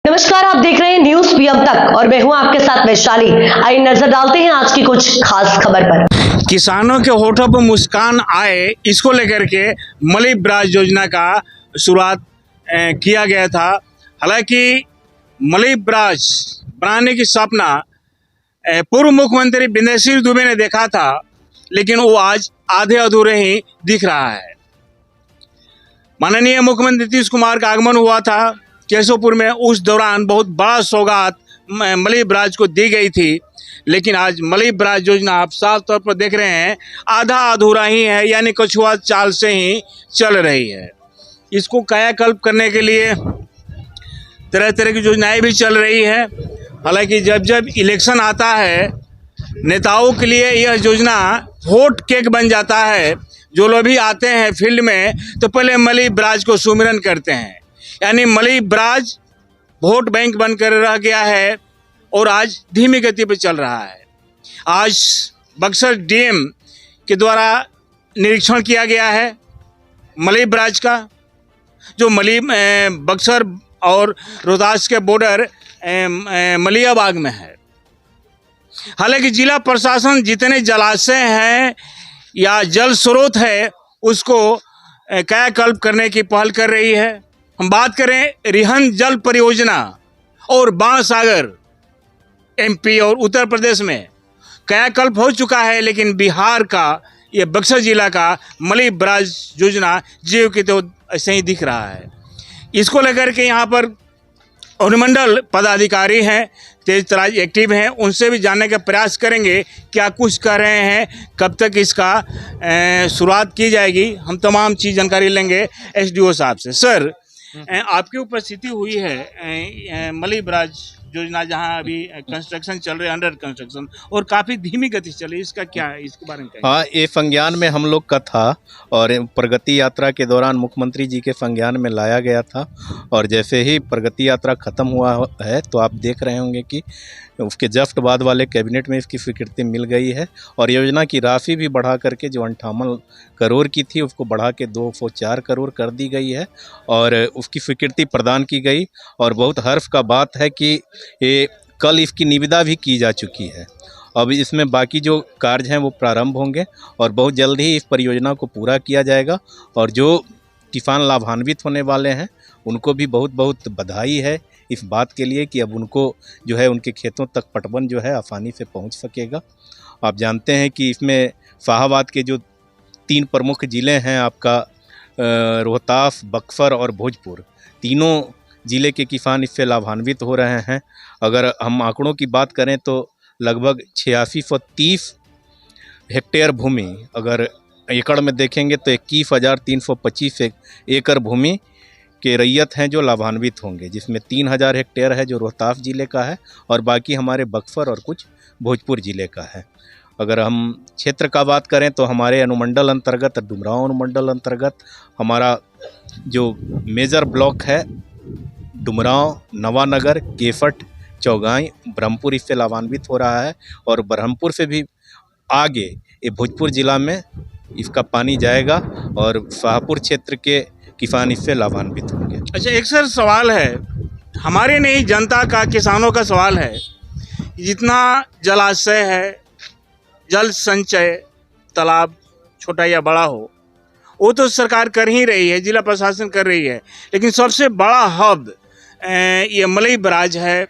नमस्कार, आप देख रहे हैं न्यूज पीएम तक और मैं हूं आपके साथ वैशाली। आइए नजर डालते हैं आज की कुछ खास खबर पर। किसानों के होठों पर मुस्कान आए, इसको लेकर के मलई ब्राज योजना का शुरुआत किया गया था। हालांकि मलई ब्राज बनाने की सपना पूर्व मुख्यमंत्री विनय सिंह दुबे ने देखा था, लेकिन वो आज आधे अधूरे ही दिख रहा है। माननीय मुख्यमंत्री नीतीश कुमार का आगमन हुआ था केशवपुर में, उस दौरान बहुत बड़ा सौगात मलई ब्राज को दी गई थी, लेकिन आज मलई ब्राज योजना आप साफ तौर पर देख रहे हैं आधा अधूरा ही है, यानी कछुआ चाल से ही चल रही है। इसको कायाकल्प करने के लिए तरह तरह की योजनाएं भी चल रही है। हालांकि जब जब इलेक्शन आता है, नेताओं के लिए यह योजना वोट केक बन जाता है। जो लोग भी आते हैं फील्ड में तो पहले मलई ब्राज को सुमिरन करते हैं, यानी मलई ब्राज वोट बैंक बनकर रह गया है और आज धीमी गति पर चल रहा है। आज बक्सर डीएम के द्वारा निरीक्षण किया गया है मलई ब्राज का, जो बक्सर और रोहतास के बॉर्डर मलियाबाग में है। हालांकि जिला प्रशासन जितने जलाशय हैं या जल स्रोत है उसको कायाकल्प करने की पहल कर रही है। हम बात करें रिहन जल परियोजना और बाणसागर एमपी और उत्तर प्रदेश में कायाकल्प हो चुका है, लेकिन बिहार का ये बक्सर जिला का मलई ब्राज योजना जीव की तो ऐसे ही दिख रहा है। इसको लेकर के यहाँ पर अनुमंडल पदाधिकारी हैं, तेज तराज एक्टिव हैं, उनसे भी जानने का प्रयास करेंगे क्या कुछ कर रहे हैं, कब तक इसका शुरुआत की जाएगी। हम तमाम चीज़ जानकारी लेंगे एसडीओ साहब से। सर, आपकी उपस्थिति हुई है मलई ब्राज योजना जहां अभी कंस्ट्रक्शन चल रही है, अंडर कंस्ट्रक्शन, और काफ़ी धीमी गति से चल रही है, इसका क्या है, इसके बारे में क्या? हाँ, ये संज्ञान में हम लोग का था और प्रगति यात्रा के दौरान मुख्यमंत्री जी के संज्ञान में लाया गया था। और जैसे ही प्रगति यात्रा ख़त्म हुआ है तो आप देख रहे होंगे कि उसके जस्ट बाद वाले कैबिनेट में इसकी स्वीकृति मिल गई है और योजना की राशि भी बढ़ा करके जो 58 करोड़ की थी उसको बढ़ा के 204 करोड़ कर दी गई है और उसकी स्वीकृति प्रदान की गई। और बहुत हर्ष का बात है कि ये कल इसकी निविदा भी की जा चुकी है। अब इसमें बाकी जो कार्य हैं वो प्रारंभ होंगे और बहुत जल्द ही इस परियोजना को पूरा किया जाएगा। और जो किसान लाभान्वित होने वाले हैं उनको भी बहुत बहुत बधाई है इस बात के लिए कि अब उनको जो है उनके खेतों तक पटवन जो है आसानी से पहुंच सकेगा। आप जानते हैं कि इसमें शाहाबाद के जो 3 प्रमुख ज़िले हैं आपका रोहतास, बक्सर और भोजपुर, तीनों ज़िले के किसान इससे लाभान्वित हो रहे हैं। अगर हम आंकड़ों की बात करें तो लगभग 8630 हेक्टेयर भूमि, अगर एकड़ में देखेंगे तो 21,325 एकड़ भूमि के रैयत हैं जो लाभान्वित होंगे, जिसमें 3000 हेक्टेयर है जो रोहतास ज़िले का है और बाकी हमारे बक्सर और कुछ भोजपुर ज़िले का है। अगर हम क्षेत्र का बात करें तो हमारे अनुमंडल अंतर्गत, डुमरांव अनुमंडल अंतर्गत हमारा जो मेजर ब्लॉक है डुमरांव, नवानगर, केसठ, चौगाई, ब्रह्मपुर इससे लाभान्वित हो रहा है और ब्रह्मपुर से भी आगे ये भोजपुर ज़िला में इसका पानी जाएगा और शाहपुर क्षेत्र के किसान इससे लाभान्वित होंगे। अच्छा, एक सर सवाल है, हमारे नहीं जनता का, किसानों का सवाल है, जितना जलाशय है, जल संचय, तालाब छोटा या बड़ा हो, वो तो सरकार कर ही रही है, जिला प्रशासन कर रही है, लेकिन सबसे बड़ा हब ये मलई ब्राज है।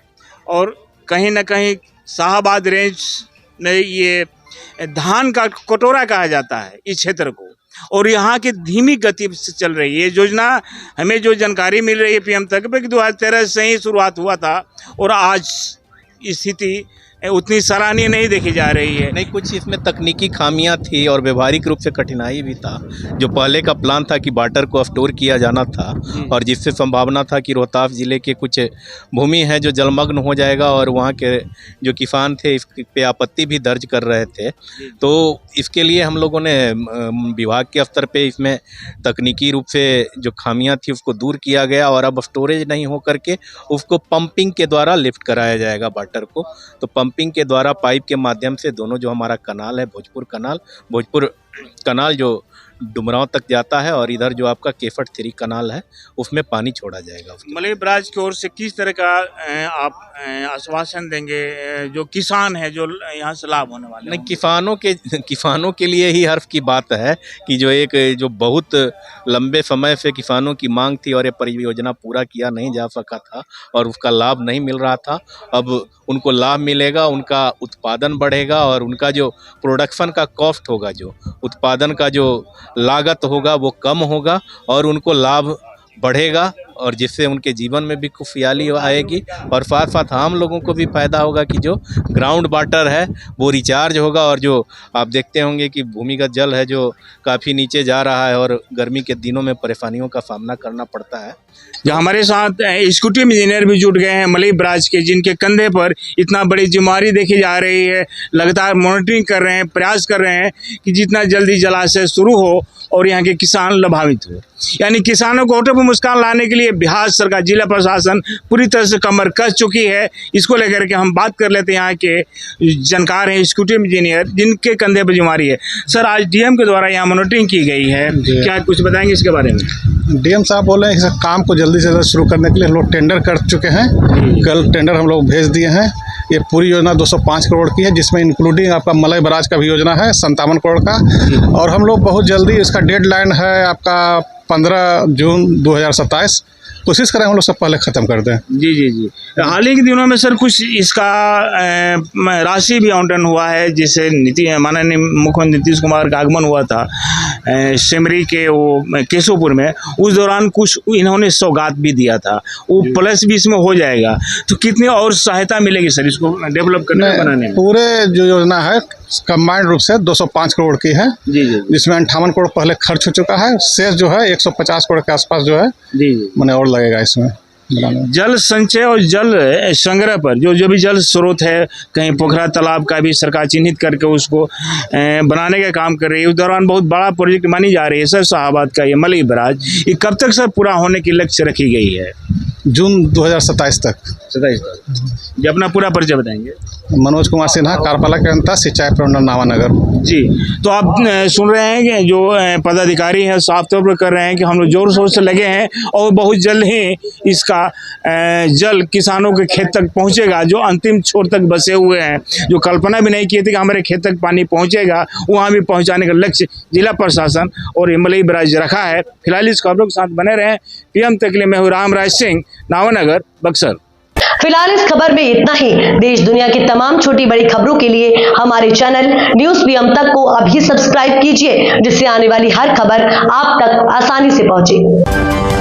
और कहीं ना कहीं शाहाबाद रेंज में ये धान का कटोरा कहा जाता है इस क्षेत्र को, और यहाँ की धीमी गति से चल रही है योजना। हमें जो जानकारी मिल रही है पीएम तक पे कि 2013 से ही शुरुआत हुआ था और आज स्थिति उतनी सराहनीय नहीं देखी जा रही है। नहीं, कुछ इसमें तकनीकी खामियां थी और व्यवहारिक रूप से कठिनाई भी था। जो पहले का प्लान था कि वाटर को स्टोर किया जाना था और जिससे संभावना था कि रोहतास ज़िले के कुछ भूमि है जो जलमग्न हो जाएगा और वहाँ के जो किसान थे इस पे आपत्ति भी दर्ज कर रहे थे। तो इसके लिए हम लोगों ने विभाग के स्तर पे इसमें तकनीकी रूप से जो खामियाँ थी उसको दूर किया गया और अब स्टोरेज नहीं हो करके उसको पंपिंग के द्वारा लिफ्ट कराया जाएगा वाटर को। तो पंपिंग के द्वारा पाइप के माध्यम से दोनों जो हमारा कनाल है भोजपुर कनाल जो डुमरांव तक जाता है और इधर जो आपका केफट 3 कनाल है उसमें पानी छोड़ा जाएगा। मलई बराज की ओर से किस तरह का आप आश्वासन देंगे जो किसान है जो यहाँ से लाभ होने वाले नहीं, होंगे? किसानों के लिए ही हर्ष की बात है कि जो बहुत लंबे समय से किसानों की मांग थी और ये परियोजना पूरा किया नहीं जा सका था और उसका लाभ नहीं मिल रहा था, अब उनको लाभ मिलेगा, उनका उत्पादन बढ़ेगा और उनका जो प्रोडक्शन का कॉस्ट होगा, जो उत्पादन का जो लागत होगा वो कम होगा और उनको लाभ बढ़ेगा और जिससे उनके जीवन में भी खुशहाली आएगी और साथ साथ हम लोगों को भी फ़ायदा होगा कि जो ग्राउंड वाटर है वो रिचार्ज होगा और जो आप देखते होंगे कि भूमिगत जल है जो काफ़ी नीचे जा रहा है और गर्मी के दिनों में परेशानियों का सामना करना पड़ता है। जो हमारे साथ एग्जीक्यूटिव इंजीनियर भी जुट गए हैं मलई बराज के, जिनके कंधे पर इतना बड़ी जिम्मेदारी देखी जा रही है, लगातार मॉनिटरिंग कर रहे हैं, प्रयास कर रहे हैं कि जितना जल्दी जलाशय शुरू हो और यहाँ के किसान लाभान्वित हो। यानी किसानों को होठों पर मुस्कान लाने के लिए बिहार सरकार, जिला प्रशासन पूरी तरह से कमर कस चुकी है। इसको लेकर के हम बात कर लेते हैं यहाँ के जानकार हैं एग्जीक्यूटिव इंजीनियर जिनके कंधे पर जिम्मेदारी है। सर, आज डीएम के द्वारा यहाँ मॉनिटरिंग की गई है, क्या कुछ बताएंगे इसके बारे में? डीएम साहब बोले इस काम को जल्दी से जल्द शुरू करने के लिए हम लोग टेंडर कर चुके हैं। कल टेंडर हम लोग भेज दिए हैं। ये पूरी योजना 205 करोड़ की है, जिसमें इंक्लूडिंग आपका मलई बराज का भी योजना है 57 करोड़ का, और हम लोग बहुत जल्दी इसका डेडलाइन है आपका 15 जून 2027। कोशिश करें हम लोग सब पहले ख़त्म कर दें। जी जी जी। हाल ही के दिनों में सर कुछ इसका राशि भी आवंटन हुआ है, जिससे माननीय मुख्यमंत्री नीतीश कुमार का आगमन हुआ था सिमरी के वो केशवपुर में, उस दौरान कुछ इन्होंने सौगात भी दिया था, वो प्लस भी इसमें हो जाएगा। तो कितनी और सहायता मिलेगी सर इसको डेवलप करने में, बनाने में? पूरे जो योजना है कंबाइंड रूप से 205 करोड़ की है, जी जी, जिसमें 58 करोड़ पहले खर्च हो चुका है। शेष जो है 150 करोड़ के आसपास जो है जी जी मैंने और लगेगा इसमें। जल संचय और जल संग्रह पर जो भी जल स्रोत है, कहीं पोखरा तालाब का भी सरकार चिन्हित करके उसको बनाने का काम कर रही है। उस दौरान बहुत बड़ा प्रोजेक्ट मानी जा रही है सर शाहाबाद का ये मलई बराज, ये कब तक सर पूरा होने की लक्ष्य रखी गई है? जून 2027 तक। 27 तक। जी, अपना पूरा परिचय बताएंगे। मनोज कुमार सिन्हा, कार्यपालक अभियंता, सिंचाई प्रबंधन नावानगर। जी, तो आप सुन रहे हैं कि जो पदाधिकारी हैं साफ तौर पर कर रहे हैं कि हम लोग जोर शोर से लगे हैं और बहुत जल्द ही इसका जल किसानों के खेत तक पहुंचेगा। जो अंतिम छोर तक बसे हुए हैं, जो कल्पना भी नहीं की थी कि हमारे खेत तक पानी पहुंचेगा, वहाँ भी पहुंचाने का लक्ष्य जिला प्रशासन और मलई बराज रखा है। फिलहाल इस खबरों के साथ बने रहें। पीएम तक के लिए मैं हूँ रामराज सिंह, नावानगर, बक्सर। फिलहाल इस खबर में इतना ही। देश दुनिया की तमाम छोटी बड़ी खबरों के लिए हमारे चैनल न्यूज़ पीएम तक को अभी सब्सक्राइब कीजिए, जिससे आने वाली हर खबर आप तक आसानी से पहुंचे।